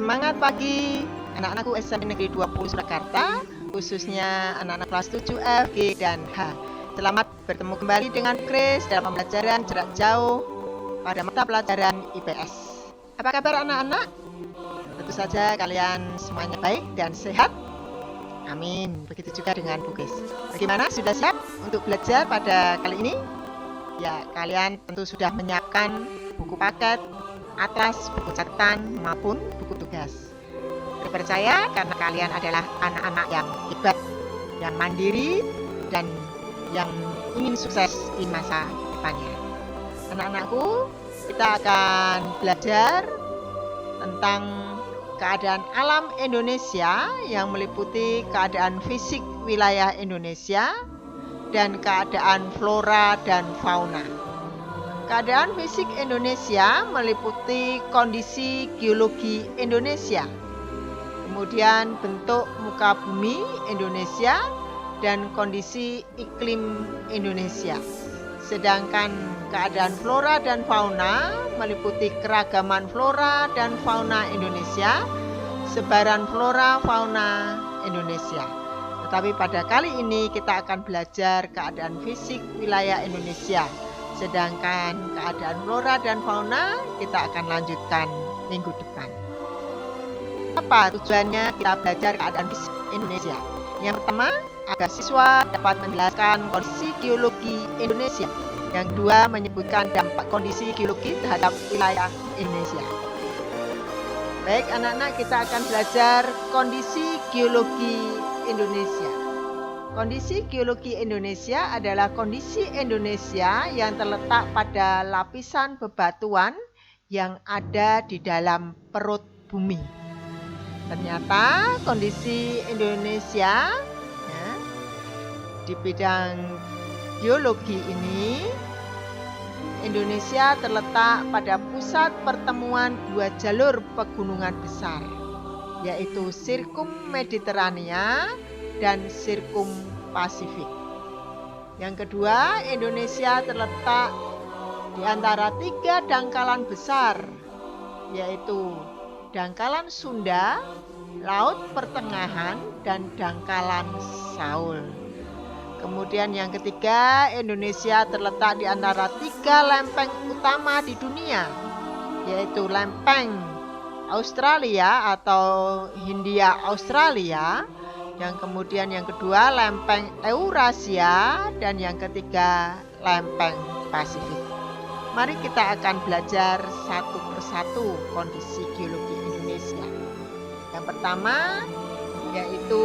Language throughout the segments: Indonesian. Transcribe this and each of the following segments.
Semangat pagi anak-anakku SMP Negeri 20 Surakarta, khususnya anak-anak kelas 7 F, G, dan H. Selamat bertemu kembali dengan Grace dalam pembelajaran jarak jauh pada mata pelajaran IPS. Apa kabar anak-anak? Tentu saja kalian semuanya baik dan sehat. Amin. Begitu juga dengan Bu Grace. Bagaimana? Sudah siap untuk belajar pada kali ini? Ya, kalian tentu sudah menyiapkan buku paket, atlas, buku catatan, maupun buku tugas. Saya percaya karena kalian adalah anak-anak yang hebat, yang mandiri, dan yang ingin sukses di masa depannya. Anak-anakku, kita akan belajar tentang keadaan alam Indonesia yang meliputi keadaan fisik wilayah Indonesia dan keadaan flora dan fauna. Keadaan fisik Indonesia meliputi kondisi geologi Indonesia, kemudian bentuk muka bumi Indonesia, dan kondisi iklim Indonesia. Sedangkan keadaan flora dan fauna meliputi keragaman flora dan fauna Indonesia, sebaran flora fauna Indonesia. Tetapi pada kali ini kita akan belajar keadaan fisik wilayah Indonesia. Sedangkan keadaan flora dan fauna kita akan lanjutkan minggu depan. Apa tujuannya kita belajar keadaan fisik Indonesia? Yang pertama, agar siswa dapat menjelaskan kondisi geologi Indonesia. Yang kedua, menyebutkan dampak kondisi geologi terhadap wilayah Indonesia. Baik anak-anak, kita akan belajar kondisi geologi Indonesia. Kondisi geologi Indonesia adalah kondisi Indonesia yang terletak pada lapisan bebatuan yang ada di dalam perut bumi. Ternyata kondisi Indonesia di bidang geologi ini, Indonesia terletak pada pusat pertemuan dua jalur pegunungan besar, yaitu Sirkum Mediterania dan Sirkum Pasifik. Yang kedua, Indonesia terletak di antara tiga dangkalan besar, yaitu dangkalan Sunda, Laut Pertengahan, dan dangkalan Saul. Kemudian yang ketiga, Indonesia terletak di antara tiga lempeng utama di dunia, yaitu lempeng Australia atau Hindia Australia, yang kemudian yang kedua lempeng Eurasia, dan yang ketiga lempeng Pasifik. Mari kita akan belajar satu persatu kondisi geologi Indonesia. Yang pertama yaitu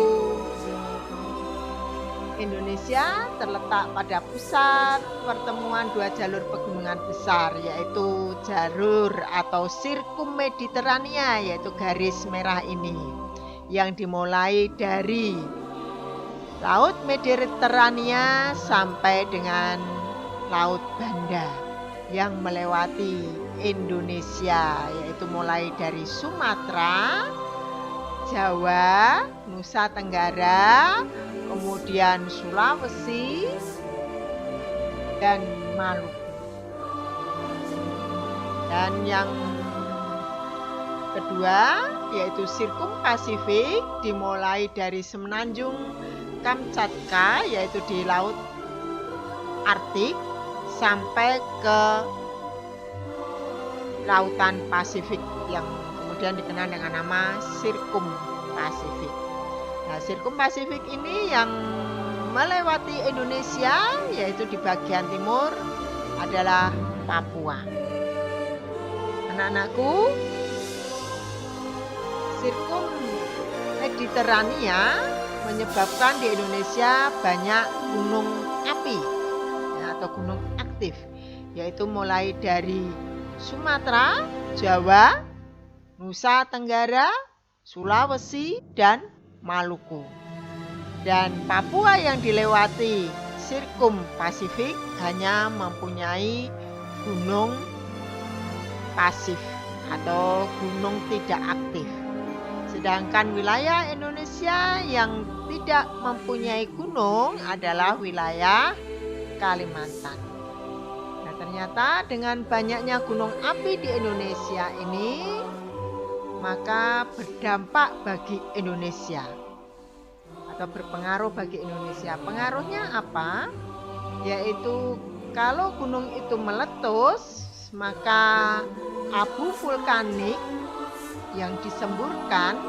Indonesia terletak pada pusat pertemuan dua jalur pegunungan besar, yaitu jalur atau Sirkum Mediterania, yaitu garis merah ini, yang dimulai dari Laut Mediterania sampai dengan Laut Banda, yang melewati Indonesia, yaitu mulai dari Sumatera, Jawa, Nusa Tenggara, kemudian Sulawesi, dan Maluku. Dan yang kedua yaitu Sirkum Pasifik, dimulai dari Semenanjung Kamchatka, yaitu di Laut Arktik, sampai ke Lautan Pasifik yang kemudian dikenal dengan nama Sirkum Pasifik. Nah, Sirkum Pasifik ini yang melewati Indonesia, yaitu di bagian timur adalah Papua. Anak-anakku, Sirkum Mediterania menyebabkan di Indonesia banyak gunung api atau gunung aktif, yaitu mulai dari Sumatera, Jawa, Nusa Tenggara, Sulawesi, dan Maluku. Dan Papua yang dilewati Sirkum Pasifik hanya mempunyai gunung pasif atau gunung tidak aktif. Sedangkan wilayah Indonesia yang tidak mempunyai gunung adalah wilayah Kalimantan. Nah, ternyata dengan banyaknya gunung api di Indonesia ini, maka berdampak bagi Indonesia atau berpengaruh bagi Indonesia. Pengaruhnya apa? Yaitu kalau gunung itu meletus, maka abu vulkanik yang disemburkan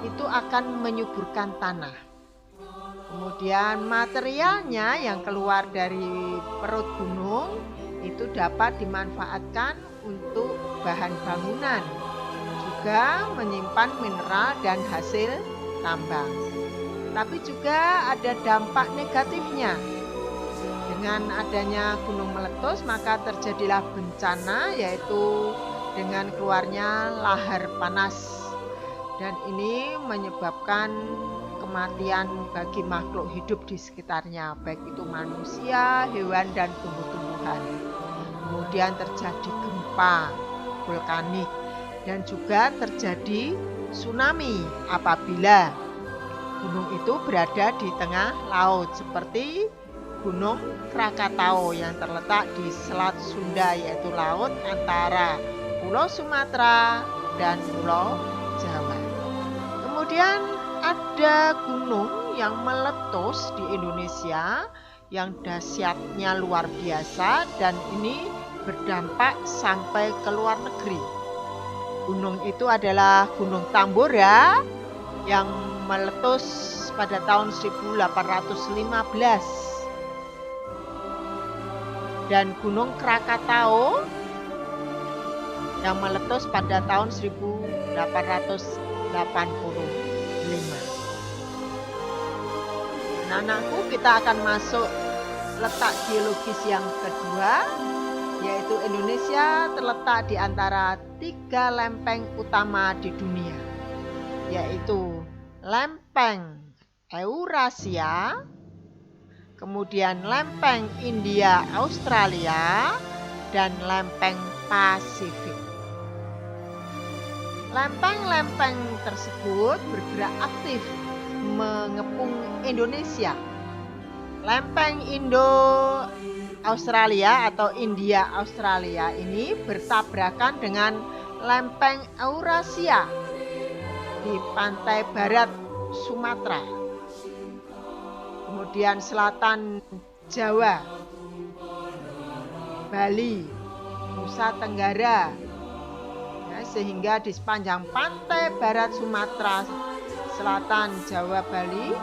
itu akan menyuburkan tanah. Kemudian materialnya yang keluar dari perut gunung itu dapat dimanfaatkan untuk bahan bangunan, juga menyimpan mineral dan hasil tambang. Tapi juga ada dampak negatifnya. Dengan adanya gunung meletus, maka terjadilah bencana, yaitu dengan keluarnya lahar panas. Dan ini menyebabkan kematian bagi makhluk hidup di sekitarnya, baik itu manusia, hewan, dan tumbuh-tumbuhan. Kemudian terjadi gempa vulkanik dan juga terjadi tsunami apabila gunung itu berada di tengah laut, seperti Gunung Krakatau yang terletak di Selat Sunda, yaitu laut antara Pulau Sumatera dan Pulau Jawa. Kemudian ada gunung yang meletus di Indonesia yang dahsyatnya luar biasa dan ini berdampak sampai ke luar negeri. Gunung itu adalah Gunung Tambora yang meletus pada tahun 1815 dan Gunung Krakatau yang meletus pada tahun 1885. Anak-anakku, kita akan masuk letak geologis yang kedua, yaitu Indonesia terletak di antara 3 lempeng utama di dunia, yaitu lempeng Eurasia, kemudian lempeng India Australia, dan lempeng Pasifik. Lempeng-lempeng tersebut bergerak aktif mengepung Indonesia. Lempeng Indo-Australia atau India-Australia ini bertabrakan dengan lempeng Eurasia di pantai barat Sumatera, kemudian selatan Jawa, Bali, Nusa Tenggara, sehingga di sepanjang pantai barat Sumatera Selatan, Jawa, Bali,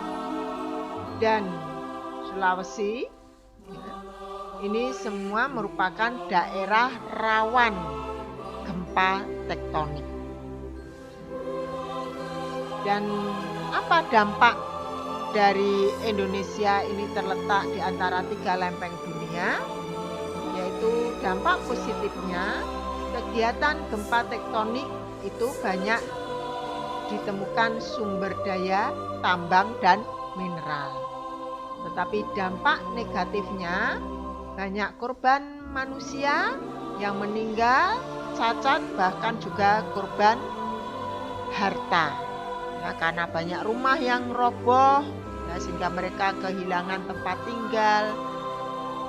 dan Sulawesi, ini semua merupakan daerah rawan gempa tektonik. Dan apa dampak dari Indonesia ini terletak di antara 3 lempeng dunia? Yaitu dampak positifnya, kegiatan gempa tektonik itu banyak ditemukan sumber daya tambang dan mineral. Tetapi dampak negatifnya, banyak korban manusia yang meninggal, cacat, bahkan juga korban harta. Ya, karena banyak rumah yang roboh, ya, sehingga mereka kehilangan tempat tinggal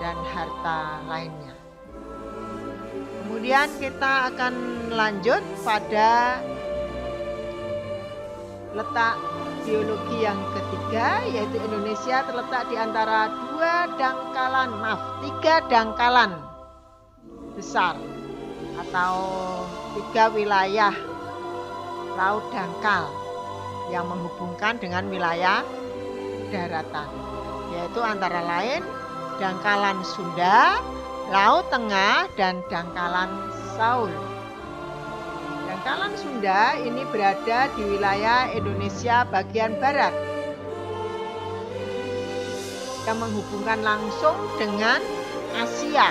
dan harta lainnya. Kemudian kita akan lanjut pada letak geologi yang ketiga, yaitu Indonesia terletak di antara 3 dangkalan besar atau 3 wilayah laut dangkal yang menghubungkan dengan wilayah daratan, yaitu antara lain dangkalan Sunda, Laut Tengah, dan dangkalan Saul. Dangkalan Sunda ini berada di wilayah Indonesia bagian barat yang menghubungkan langsung dengan Asia,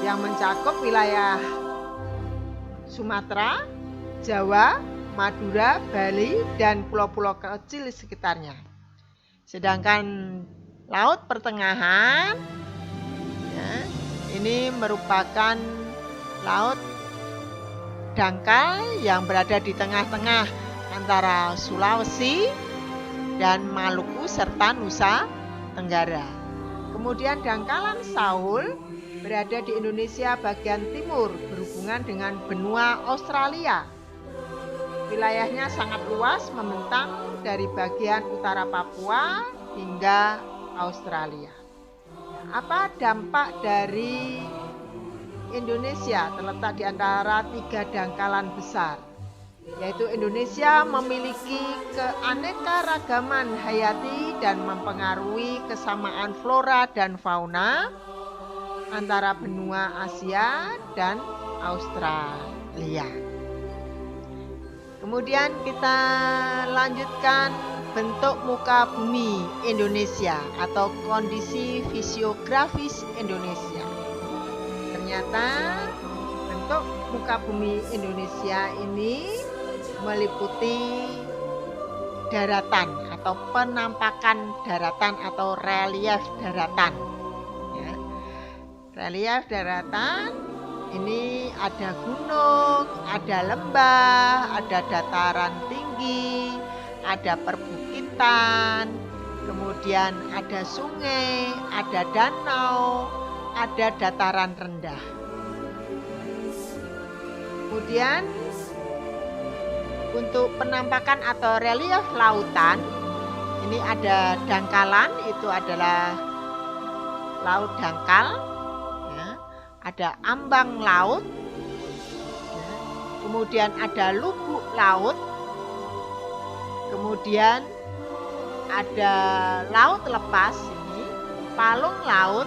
yang mencakup wilayah Sumatera, Jawa, Madura, Bali, dan pulau-pulau kecil di sekitarnya. Sedangkan Laut Pertengahan, ya, ini merupakan laut dangkal yang berada di tengah-tengah antara Sulawesi dan Maluku serta Nusa Tenggara. Kemudian dangkalan Saul berada di Indonesia bagian timur berhubungan berhubungan dengan benua Australia. Wilayahnya sangat luas, membentang dari bagian utara Papua hingga Australia. Apa dampak dari Indonesia terletak di antara 3 dangkalan besar, yaitu Indonesia memiliki keanekaragaman hayati dan mempengaruhi kesamaan flora dan fauna antara benua Asia dan Australia. Kemudian kita lanjutkan bentuk muka bumi Indonesia atau kondisi fisiografis Indonesia. Ternyata bentuk muka bumi Indonesia ini meliputi daratan atau penampakan daratan atau relief daratan. Ya. Relief daratan ini ada gunung, ada lembah, ada dataran tinggi, ada perbukitan, kemudian ada sungai, ada danau, ada dataran rendah. Kemudian untuk penampakan atau relief lautan, ini ada dangkalan, itu adalah laut dangkal. Ada ambang laut, kemudian ada lubuk laut, kemudian ada laut lepas ini, palung laut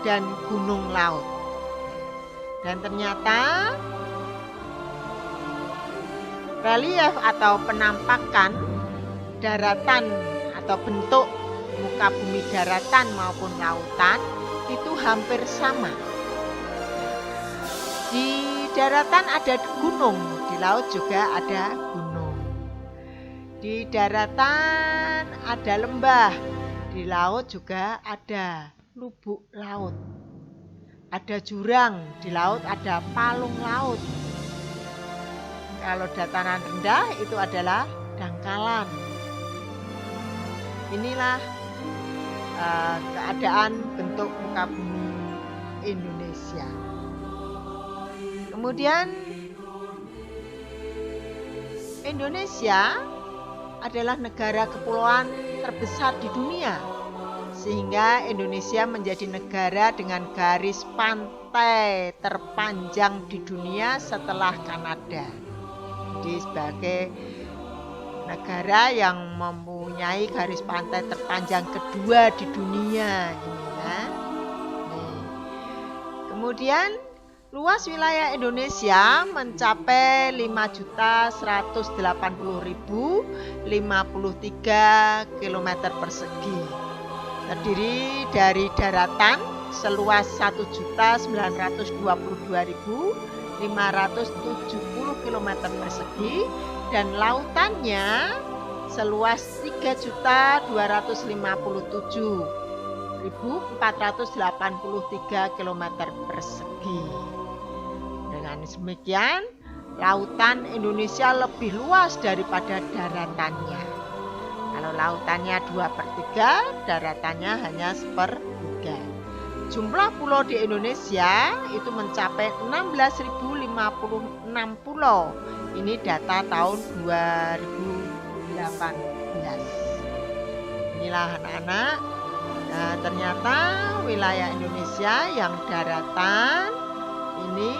dan gunung laut. Dan ternyata relief atau penampakan daratan atau bentuk muka bumi daratan maupun lautan itu hampir sama. Di daratan ada gunung, di laut juga ada gunung. Di daratan ada lembah, di laut juga ada lubuk laut. Ada jurang, di laut ada palung laut. Kalau dataran rendah itu adalah dangkalan. Inilah keadaan bentuk muka bumi Indonesia. Kemudian Indonesia adalah negara kepulauan terbesar di dunia, sehingga Indonesia menjadi negara dengan garis pantai terpanjang di dunia setelah Kanada. Jadi sebagai negara yang mempunyai garis pantai terpanjang kedua di dunia ini ya. Kemudian luas wilayah Indonesia mencapai 5.180.053 km persegi. Terdiri dari daratan seluas 1.922.570 km persegi dan lautannya seluas 3.257.483 km persegi. Dengan demikian, lautan Indonesia lebih luas daripada daratannya. Kalau lautannya 2/3, daratannya hanya 1/3. Jumlah pulau di Indonesia itu mencapai 16.056 pulau. Ini data tahun 2018. Inilah anak-anak. Nah, ternyata wilayah Indonesia yang daratan ini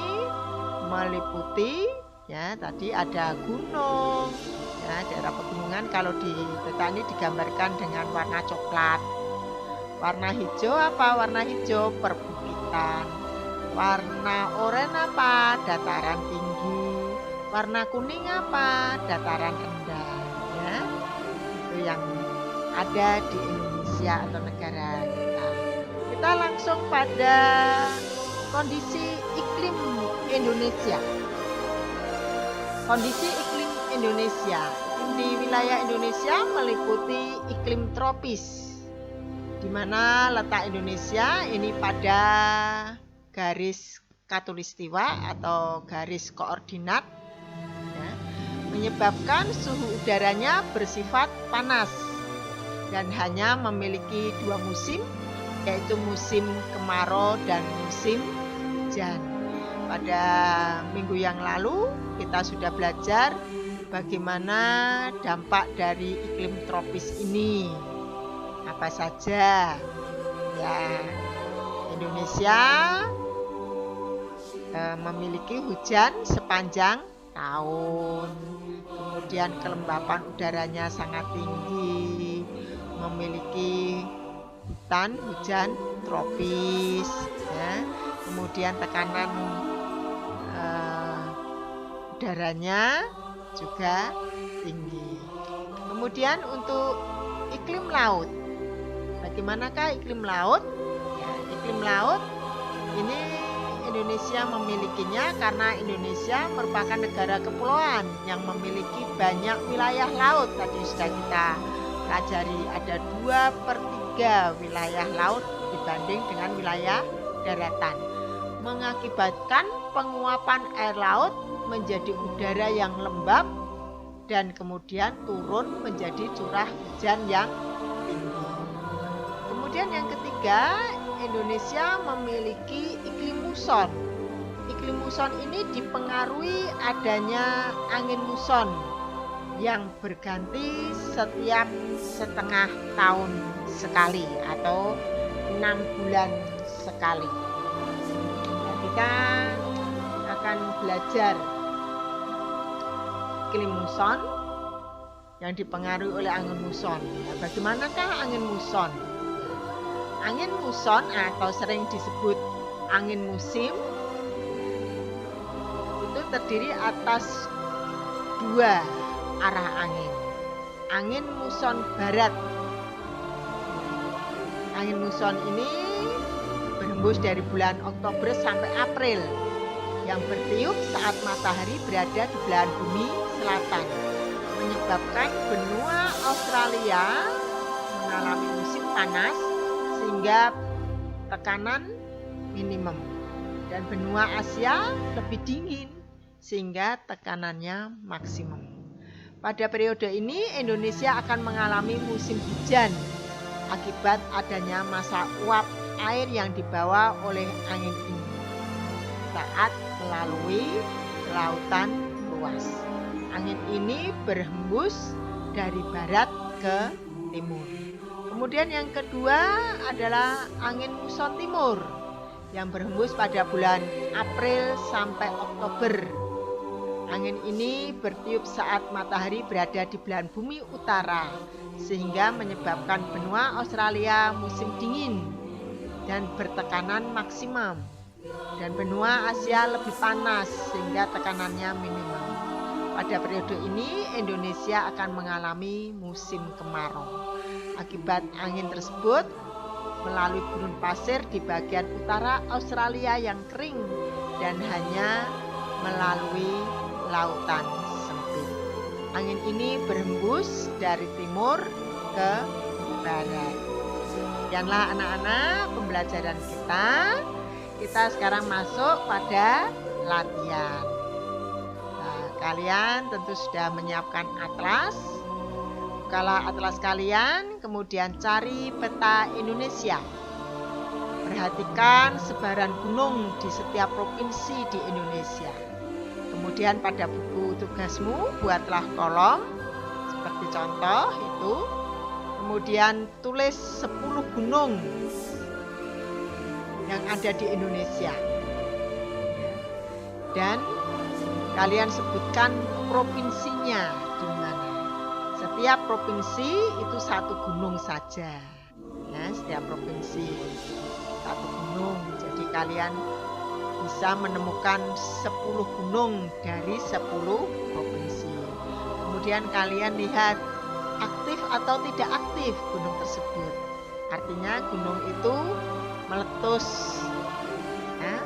meliputi ya tadi ada gunung ya, daerah pegunungan. Kalau di peta ini digambarkan dengan warna coklat. Warna hijau apa? Warna hijau perbukitan. Warna oranye apa? Dataran tinggi. Warna kuning apa? Dataran rendah ya. Itu yang ada di Indonesia atau negara kita. Kita langsung pada kondisi iklim Indonesia. Kondisi iklim Indonesia. Di wilayah Indonesia meliputi iklim tropis, di mana letak Indonesia ini pada garis khatulistiwa atau garis koordinat ya, menyebabkan suhu udaranya bersifat panas dan hanya memiliki 2 musim, yaitu musim kemarau dan musim hujan. pada minggu yang lalu kita sudah belajar bagaimana dampak dari iklim tropis ini. Apa saja? Ya, Indonesia memiliki hujan sepanjang tahun. Kemudian kelembapan udaranya sangat tinggi, memiliki hujan tropis, ya. Kemudian tekanan udaranya juga tinggi. Kemudian untuk iklim laut, bagaimanakah iklim laut? Ya, iklim laut ini Indonesia memilikinya karena Indonesia merupakan negara kepulauan yang memiliki banyak wilayah laut. Tadi sudah kita pelajari, ada 2/3 wilayah laut dibanding dengan wilayah daratan, mengakibatkan penguapan air laut menjadi udara yang lembab dan kemudian turun menjadi curah hujan yang tinggi. Kemudian yang ketiga, Indonesia memiliki iklim muson. Iklim muson ini dipengaruhi adanya angin muson yang berganti setiap setengah tahun sekali atau 6 bulan sekali. Nah, kita akan belajar iklim muson yang dipengaruhi oleh angin muson. Nah, bagaimanakah angin muson? Angin muson atau sering disebut angin musim itu terdiri atas 2 arah angin. Angin muson barat. Angin muson ini berhembus dari bulan Oktober sampai April, yang bertiup saat matahari berada di belahan bumi selatan, menyebabkan benua Australia mengalami musim panas sehingga tekanan minimum, dan benua Asia lebih dingin sehingga tekanannya maksimum. Pada periode ini Indonesia akan mengalami musim hujan akibat adanya massa uap air yang dibawa oleh angin ini saat melalui lautan luas. Angin ini berhembus dari barat ke timur. Kemudian yang kedua adalah angin muson timur yang berhembus pada bulan April sampai Oktober. Angin ini bertiup saat matahari berada di belahan bumi utara sehingga menyebabkan benua Australia musim dingin dan bertekanan maksimum, dan benua Asia lebih panas sehingga tekanannya minimum. Pada periode ini Indonesia akan mengalami musim kemarau. Akibat angin tersebut, melalui gurun pasir di bagian utara Australia yang kering dan hanya melalui lautan sempit. Angin ini berhembus dari timur ke barat. Sekianlah anak-anak pembelajaran kita. Kita sekarang masuk pada latihan. Nah, kalian tentu sudah menyiapkan atlas. Bukalah atlas kalian, kemudian cari peta Indonesia. Perhatikan sebaran gunung di setiap provinsi di Indonesia. Kemudian pada buku tugasmu buatlah kolom seperti contoh itu. Kemudian tulis 10 gunung yang ada di Indonesia. Dan kalian sebutkan provinsinya di mana. Setiap provinsi itu 1 gunung saja. Ya, setiap provinsi 1 gunung. Jadi kalian bisa menemukan 10 gunung dari 10 provinsi. Kemudian kalian lihat aktif atau tidak aktif gunung tersebut. Artinya gunung itu meletus ya,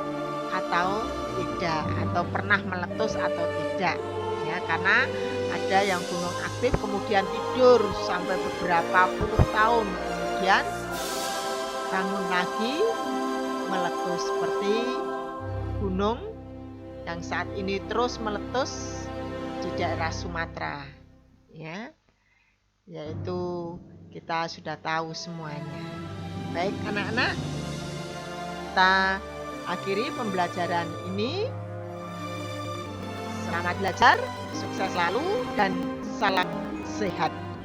atau tidak, atau pernah meletus atau tidak ya, karena ada yang gunung aktif kemudian tidur sampai beberapa puluh tahun kemudian bangun lagi meletus, seperti gunung yang saat ini terus meletus di daerah Sumatera ya, yaitu kita sudah tahu semuanya. Baik anak-anak, kita akhiri pembelajaran ini. Selamat belajar, sukses selalu, dan salam sehat.